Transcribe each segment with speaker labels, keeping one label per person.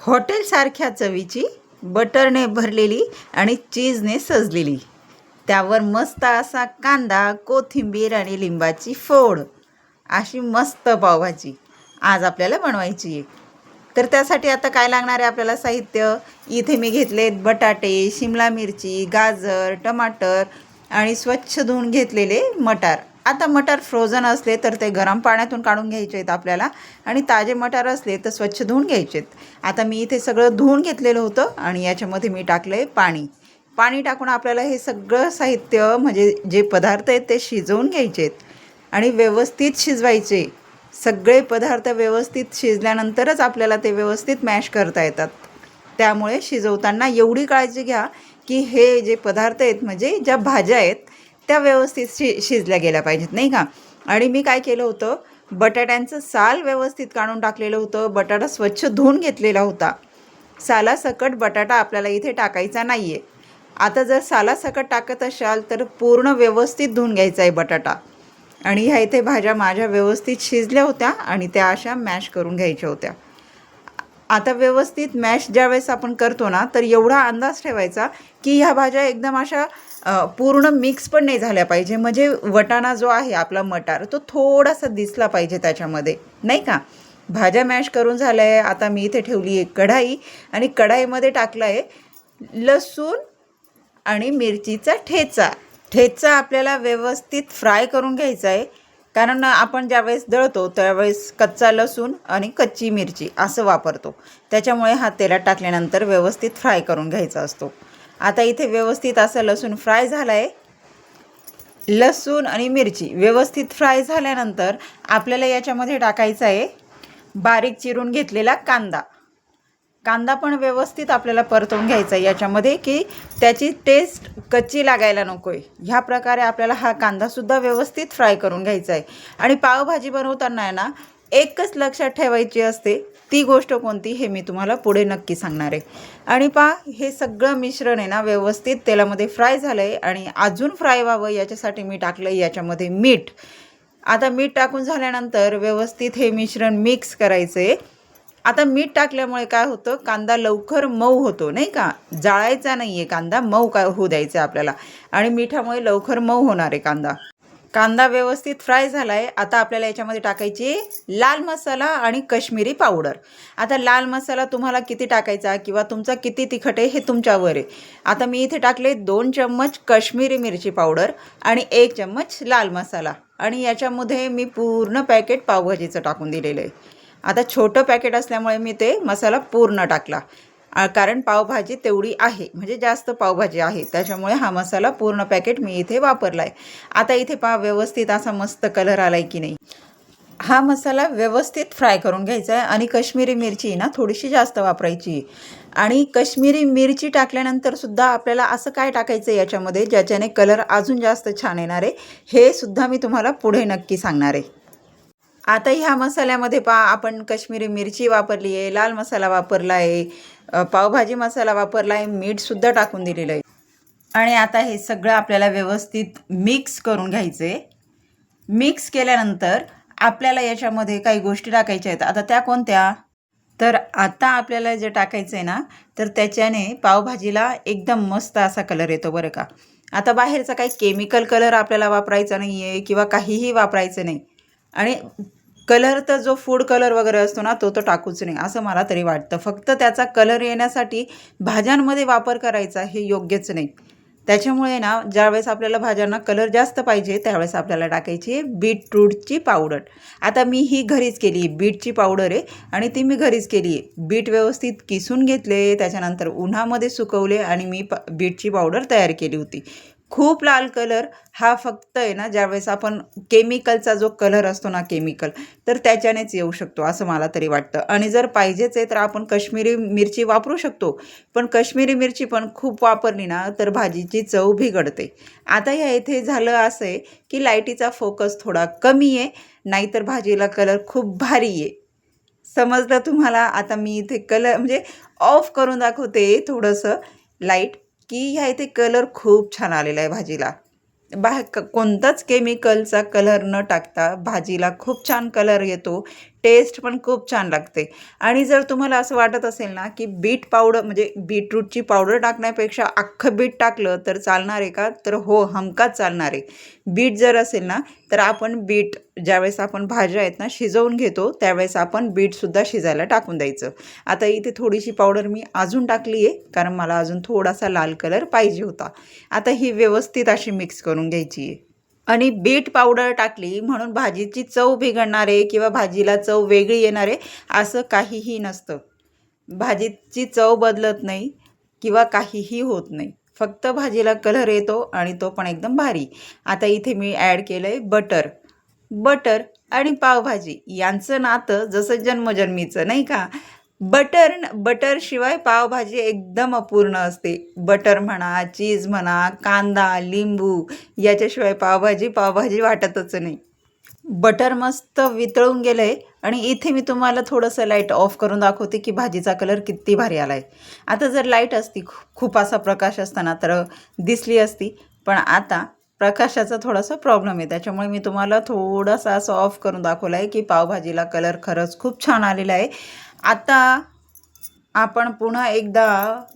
Speaker 1: हॉटेलसारख्या चवीची, बटरने भरलेली आणि चीजने सजलेली, त्यावर मस्त असा कांदा, कोथिंबीर आणि लिंबाची फोड, अशी मस्त पावभाजी आज आपल्याला बनवायची आहे. तर त्यासाठी आता काय लागणार आहे आपल्याला साहित्य. इथे मी घेतलेत बटाटे, शिमला मिरची, गाजर, टमाटर आणि स्वच्छ धुवून घेतलेले मटार. आता मटार फ्रोझन असले तर ते गरम पाण्यातून काढून घ्यायचे आहेत आपल्याला, आणि ताजे मटार असले तर स्वच्छ धुवून घ्यायचे आहेत. आता मी इथे सगळं धुवून घेतलेलं होतं आणि याच्यामध्ये मी टाकलं आहे पाणी टाकून आपल्याला हे सगळं साहित्य म्हणजे जे पदार्थ आहेत ते शिजवून घ्यायचे आहेत आणि व्यवस्थित शिजवायचे. सगळे पदार्थ व्यवस्थित शिजल्यानंतरच आपल्याला ते व्यवस्थित मॅश करता येतात. त्यामुळे शिजवताना एवढी काळजी घ्या की हे जे पदार्थ आहेत म्हणजे ज्या भाज्या आहेत त्या व्यवस्थित शिजल्या गेल्या पाहिजेत, नाही का. आणि मी काय केलं होतं, बटाट्यांचं साल व्यवस्थित काढून टाकलेलं होतं. बटाटा स्वच्छ धुवून घेतलेला होता. सालासकट बटाटा आपल्याला इथे टाकायचा नाही आहे. आता जर सालासकट टाकत असाल तर पूर्ण व्यवस्थित धुवून घ्यायचा आहे बटाटा. आणि ह्या इथे भाज्या माझ्या व्यवस्थित शिजल्या होत्या आणि त्या अशा मॅश करून घ्यायच्या होत्या. आता व्यवस्थित मॅश ज्यावेळेस आपण करतो ना, तर एवढा अंदाज ठेवायचा की ह्या भाज्या एकदम अशा पूर्ण मिक्स पण नाही झाल्या पाहिजे. म्हणजे वटाणा जो आहे आपला मटार तो थोडासा दिसला पाहिजे त्याच्यामध्ये, नाही का. भाज्या मॅश करून झाल्या आहे. आता मी इथे ठेवली आहे कढाई आणि कढाईमध्ये टाकलं आहे लसूण आणि मिरचीचा ठेचा आपल्याला व्यवस्थित फ्राय करून घ्यायचा आहे. कारण आपण ज्यावेळेस दळतो त्यावेळेस कच्चा लसूण आणि कच्ची मिरची असं वापरतो. त्याच्यामुळे हा तेलात टाकल्यानंतर व्यवस्थित फ्राय करून घ्यायचा असतो. आता इथे व्यवस्थित असं लसूण फ्राय झाला आहे. लसूण आणि मिरची व्यवस्थित फ्राय झाल्यानंतर आपल्याला याच्यामध्ये टाकायचा आहे बारीक चिरून घेतलेला कांदा पण व्यवस्थित आपल्याला परतवून घ्यायचा आहे याच्यामध्ये, की त्याची टेस्ट कच्ची लागायला नको आहे. ह्या प्रकारे आपल्याला हा कांदासुद्धा व्यवस्थित फ्राय करून घ्यायचा आहे. आणि पावभाजी बनवताना आहे ना, एकच लक्षात ठेवायची असते, ती गोष्ट कोणती हे मी तुम्हाला पुढे नक्की सांगणार आहे. आणि हे सगळं मिश्रण आहे ना व्यवस्थित तेलामध्ये फ्राय झालं आहे आणि अजून फ्राय व्हावं याच्यासाठी मी टाकलं आहे याच्यामध्ये मीठ. आता मीठ टाकून झाल्यानंतर व्यवस्थित हे मिश्रण मिक्स करायचं आहे. आता मीठ टाकल्यामुळे काय होतं, कांदा लवकर मऊ होतो, नाही का. जाळायचा नाही आहे कांदा, मऊ होऊ द्यायचा आपल्याला. आणि मिठामुळे लवकर मऊ होणार आहे कांदा व्यवस्थित फ्राय झाला आहे. आता आपल्याला याच्यामध्ये टाकायची लाल मसाला आणि काश्मीरी पावडर. आता लाल मसाला तुम्हाला किती टाकायचा किंवा तुमचा किती तिखट आहे हे तुमच्यावर आहे. आता मी इथे टाकले 2 चम्मच काश्मीरी मिरची पावडर आणि 1 चम्मच लाल मसाला. आणि याच्यामध्ये मी पूर्ण पॅकेट पावभाजीचं टाकून दिलेलं आहे. आता छोटं पॅकेट असल्यामुळे मी ते मसाला पूर्ण टाकला, कारण पावभाजी तेवढी आहे, म्हणजे जास्त पावभाजी आहे, त्याच्यामुळे हा मसाला पूर्ण पॅकेट मी इथे वापरला आहे. आता इथे व्यवस्थित असा मस्त कलर आला आहे की नाही. हा मसाला व्यवस्थित फ्राय करून घ्यायचा आहे. आणि काश्मीरी मिरची ना थोडीशी जास्त वापरायची. आणि काश्मीरी मिरची टाकल्यानंतर सुद्धा आपल्याला असं काय टाकायचं आहे याच्यामध्ये ज्याच्याने कलर अजून जास्त छान येणार आहे, हे सुद्धा मी तुम्हाला पुढे नक्की सांगणार आहे. आता ह्या मसाल्यामध्ये आपण काश्मीरी मिरची वापरली आहे, लाल मसाला वापरला आहे, पावभाजी मसाला वापरला आहे, मीठसुद्धा टाकून दिलेलं आहे. आणि आता हे सगळं आपल्याला व्यवस्थित मिक्स करून घ्यायचं आहे. मिक्स केल्यानंतर आपल्याला याच्यामध्ये काही गोष्टी टाकायच्या आहेत. आता त्या कोणत्या, तर आता आपल्याला जे टाकायचं आहे ना, तर त्याच्याने पावभाजीला एकदम मस्त असा कलर येतो बरं का. आता बाहेरचा काही केमिकल कलर आपल्याला वापरायचा नाही आहे किंवा काहीही वापरायचं नाही. आणि कलर तर जो फूड कलर वगैरे असतो ना तो टाकूच नाही असं मला तरी वाटतं. फक्त त्याचा कलर येण्यासाठी भाज्यांमध्ये वापर करायचा हे योग्यच नाही. त्याच्यामुळे ना ज्यावेळेस आपल्याला भाज्यांना कलर जास्त पाहिजे त्यावेळेस आपल्याला टाकायची आहे बीटरूटची पावडर. आता मी ही घरीच केली आहे, बीटची पावडर आहे आणि ती मी घरीच केली आहे. बीट व्यवस्थित किसून घेतले, त्याच्यानंतर उन्हामध्ये सुकवले आणि मी बीटची पावडर तयार केली होती. खूप लाल कलर हा फक्त आहे ना ज्यावेळेस आपण केमिकलचा जो कलर असतो ना केमिकल, तर त्याच्यानेच येऊ शकतो असं मला तरी वाटतं. आणि जर पाहिजेच आहे तर आपण काश्मीरी मिरची वापरू शकतो, पण काश्मीरी मिरची पण खूप वापरली ना तर भाजीची चव बिघडते. आता ह्या इथे झालं असं आहे की लाईटीचा फोकस थोडा कमी आहे, नाहीतर भाजीला कलर खूप भारी आहे. समजलं तुम्हाला. आता मी इथे कलर म्हणजे ऑफ करून दाखवते थोडंसं लाईट, की ह्या इथे कलर खूप छान आलेला आहे भाजीला. कोणताच केमिकलचा कलर न टाकता भाजीला खूप छान कलर येतो, टेस्ट पण खूप छान लागते. आणि जर तुम्हाला असं वाटत असेल ना की बीट पावडर म्हणजे बीटरूटची पावडर टाकण्यापेक्षा अख्खं बीट टाकलं तर चालणार आहे का, तर हो, हमखास चालणार आहे. बीट जर असेल ना तर आपण बीट ज्यावेळेस आपण भाज्या आहेत ना शिजवून घेतो त्यावेळेस आपण बीटसुद्धा शिजायला टाकून द्यायचं. आता इथे थोडीशी पावडर मी अजून टाकली आहे कारण मला अजून थोडासा लाल कलर पाहिजे होता. आता ही व्यवस्थित अशी मिक्स करून घ्यायची आहे. आणि बीट पावडर टाकली म्हणून भाजीची चव बिघडणार आहे किंवा भाजीला चव वेगळी येणार आहे असं काहीही नसतं. भाजीची चव बदलत नाही किंवा काहीही होत नाही. फक्त भाजीला कलर येतो आणि तो पण एकदम भारी. आता इथे मी ॲड केलं आहे बटर. बटर आणि पावभाजी यांचं नातं जसं जन्मजन्मीचं नाही का. बटरशिवाय पावभाजी एकदम अपूर्ण असते. बटर म्हणा, चीज म्हणा, कांदा, लिंबू याच्याशिवाय पावभाजी वाटतच नाही. बटर मस्त वितळून गेलं आहे आणि इथे मी तुम्हाला थोडंसं लाईट ऑफ करून दाखवते की भाजीचा कलर किती भारी आला आहे. आता जर लाईट असती, खूप असा प्रकाश असताना तर दिसली असती, पण आता प्रकाशाचा थोडासा प्रॉब्लेम आहे. त्याच्यामुळे मी तुम्हाला थोडासा असं ऑफ करून दाखवलं आहे की पावभाजीला कलर खरंच खूप छान आलेला आहे. आता आपण पुन्हा एकदा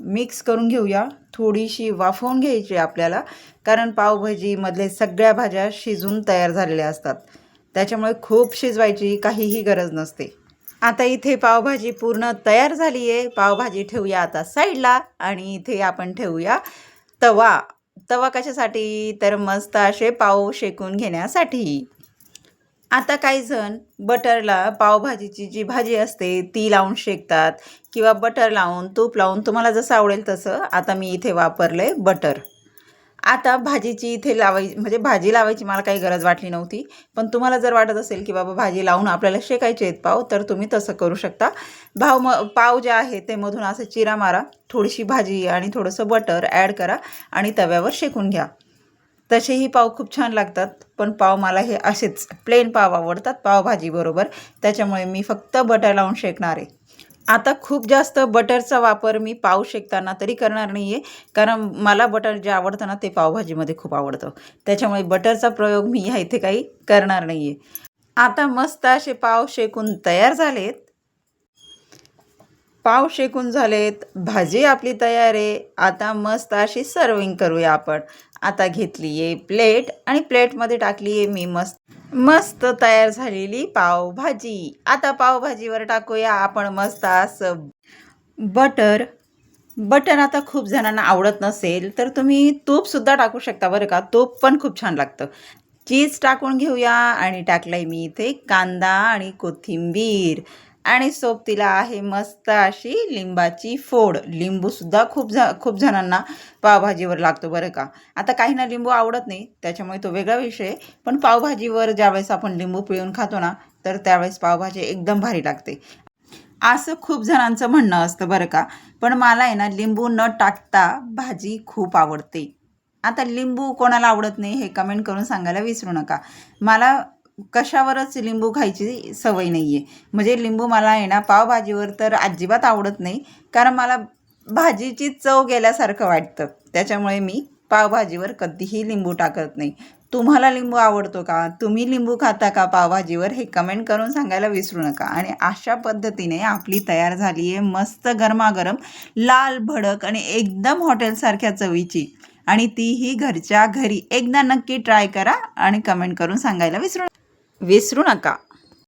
Speaker 1: मिक्स करून घेऊया. थोडीशी वाफवून घ्यायची आपल्याला कारण पावभाजीमधले सगळ्या भाज्या शिजून तयार झालेल्या असतात. त्याच्यामुळे खूप शिजवायची काहीही गरज नसते. आता इथे पावभाजी पूर्ण तयार झाली आहे. पावभाजी ठेवूया आता साईडला आणि इथे आपण ठेवूया तवा. तवा कशासाठी, तर मस्त असे पाव शेकून घेण्यासाठी. आता काही जण बटरला पावभाजीची जी भाजी असते ती लावून शेकतात किंवा बटर लावून, तूप लावून, तुम्हाला जसं आवडेल तसं. आता मी इथे वापरलं आहे बटर. आता भाजीची इथे म्हणजे भाजी लावायची मला काही गरज वाटली नव्हती. पण तुम्हाला जर वाटत असेल की बाबा भाजी लावून आपल्याला शेकायचे आहेत पाव, तर तुम्ही तसं करू शकता. पाव जे आहे ते मधून असं चिरा मारा, थोडीशी भाजी आणि थोडंसं बटर ॲड करा आणि तव्यावर शेकून घ्या. तसेही पाव खूप छान लागतात, पण पाव मला हे असेच प्लेन पाव आवडतात पावभाजीबरोबर. त्याच्यामुळे मी फक्त बटर लावून शेकणार आहे. आता खूप जास्त बटरचा वापर मी पाव शेकताना तरी करणार नाही आहे कारण मला बटर जे आवडतं ना ते पावभाजीमध्ये खूप आवडतं. त्याच्यामुळे बटरचा प्रयोग मी ह्या इथे काही करणार नाही आहे. आता मस्त असे पाव शेकून तयार झालेत. पाव शेकून झालेत, भाजी आपली तयार आहे. आता मस्त अशी सर्विंग करूया आपण. आता घेतली आहे प्लेट आणि प्लेटमध्ये टाकली आहे मी मस्त तयार झालेली पावभाजी. आता पावभाजीवर टाकूया आपण मस्त असं बटर. बटर आता खूप जणांना आवडत नसेल तर तुम्ही तूपसुद्धा टाकू शकता बरं का. तूप पण खूप छान लागतं. चीज टाकून घेऊया आणि टाकलं मी इथे कांदा आणि कोथिंबीर आणि सोबतीला आहे मस्त अशी लिंबाची फोड. लिंबूसुद्धा खूप जणांना पावभाजीवर लागतो बरं का. आता काहींना लिंबू आवडत नाही त्याच्यामुळे तो वेगळा विषय आहे. पण पावभाजीवर ज्यावेळेस आपण लिंबू पिळून खातो ना तर त्यावेळेस पावभाजी एकदम भारी लागते असं खूप जणांचं म्हणणं असतं बरं का. पण मला आहे ना लिंबू न टाकता भाजी खूप आवडते. आता लिंबू कोणाला आवडत नाही हे कमेंट करून सांगायला विसरू नका. मला कशावरच लिंबू खायची सवय नाही आहे. म्हणजे लिंबू मला आहे ना पावभाजीवर तर अजिबात आवडत नाही कारण मला भाजीची चव गेल्यासारखं वाटतं. त्याच्यामुळे मी पावभाजीवर कधीही लिंबू टाकत नाही. तुम्हाला लिंबू आवडतो का, तुम्ही लिंबू खाता का पावभाजीवर, हे कमेंट करून सांगायला विसरू नका. आणि अशा पद्धतीने आपली तयार झाली आहे मस्त गरमागरम लाल भडक आणि एकदम हॉटेलसारख्या चवीची आणि तीही घरच्या घरी. एकदा नक्की ट्राय करा आणि कमेंट करून सांगायला विसरू नका.